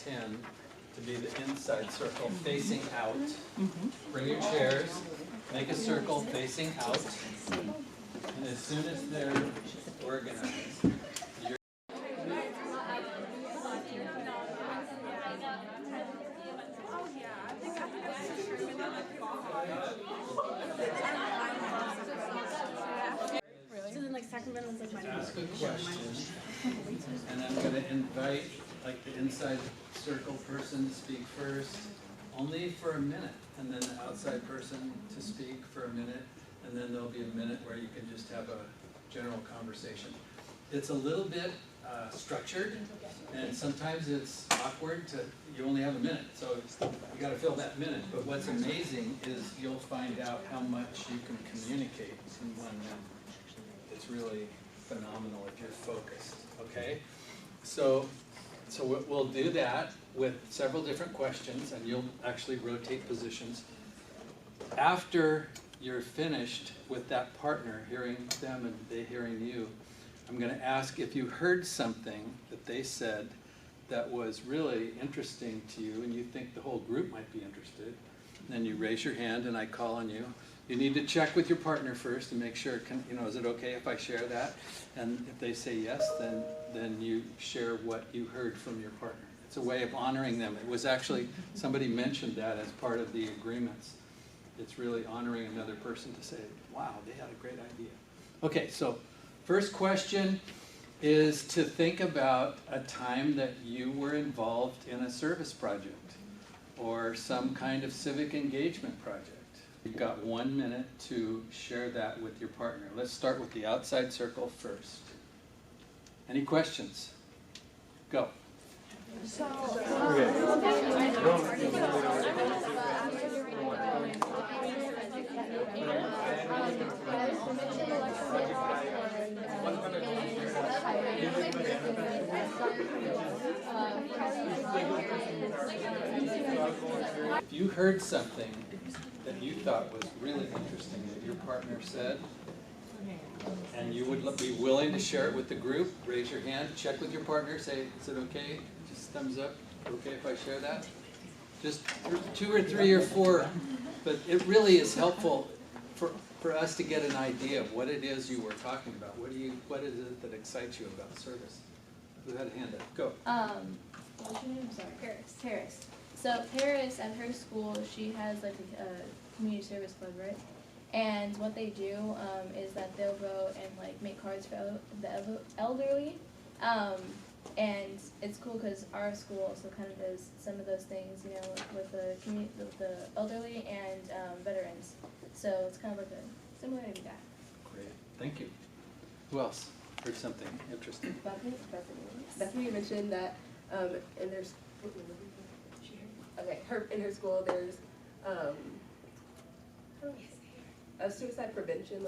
10 to be the inside circle facing out. Bring your chairs, make a circle facing out, and as soon as they're organized, you're ask a question, and I'm going to invite like the inside circle person to speak first, only for a minute, and then the outside person to speak for a minute, and then there'll be a minute where you can just have a general conversation. It's a little bit structured, and sometimes it's awkward to, you only have a minute, so you got to fill that minute. But what's amazing is you'll find out how much you can communicate in 1 minute. It's really phenomenal if you're focused, okay? So we'll do that with several different questions, and you'll actually rotate positions. After you're finished with that partner, hearing them and they hearing you, I'm going to ask if you heard something that they said that was really interesting to you and you think the whole group might be interested. And then you raise your hand and I call on you. You need to check with your partner first and make sure, is it okay if I share that? And if they say yes, then you share what you heard from your partner. It's a way of honoring them. It was actually, somebody mentioned that as part of the agreements. It's really honoring another person to say, wow, they had a great idea. Okay, so first question is to think about a time that you were involved in a service project or some kind of civic engagement project. You've got 1 minute to share that with your partner. Let's start with the outside circle first. Any questions? Go. If you heard something that you thought was really interesting that your partner said, and you would be willing to share it with the group, raise your hand, check with your partner, say, is it okay? Just thumbs up, okay if I share that? Just 2 or 3 or 4, but it really is helpful for us to get an idea of what it is you were talking about. What is it that excites you about service? Who had a hand up? Go. What's your name? Sorry. Paris. So Paris at her school, she has like a community service club, right? And what they do is that they'll go and like make cards for the elderly. And it's cool because our school also kind of does some of those things, with the elderly and veterans. So it's kind of like a similar to that. Great, thank you. Who else heard something interesting? Bethany mentioned that in their in her school there's a suicide prevention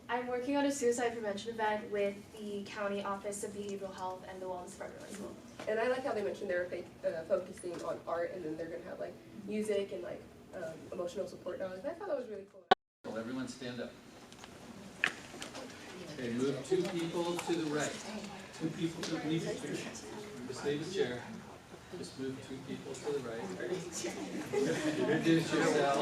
I'm working on a suicide prevention event with the County Office of Behavioral Health and the Wellness Department as well. And I like how they mentioned they're focusing on art, and then they're going to have like music and like emotional support dogs. I thought that was really cool. Well, everyone stand up. Okay, move 2 people to the right. 2 people to leave the chair. Just leave the chair. Just move 2 people to the right. Introduce yourself.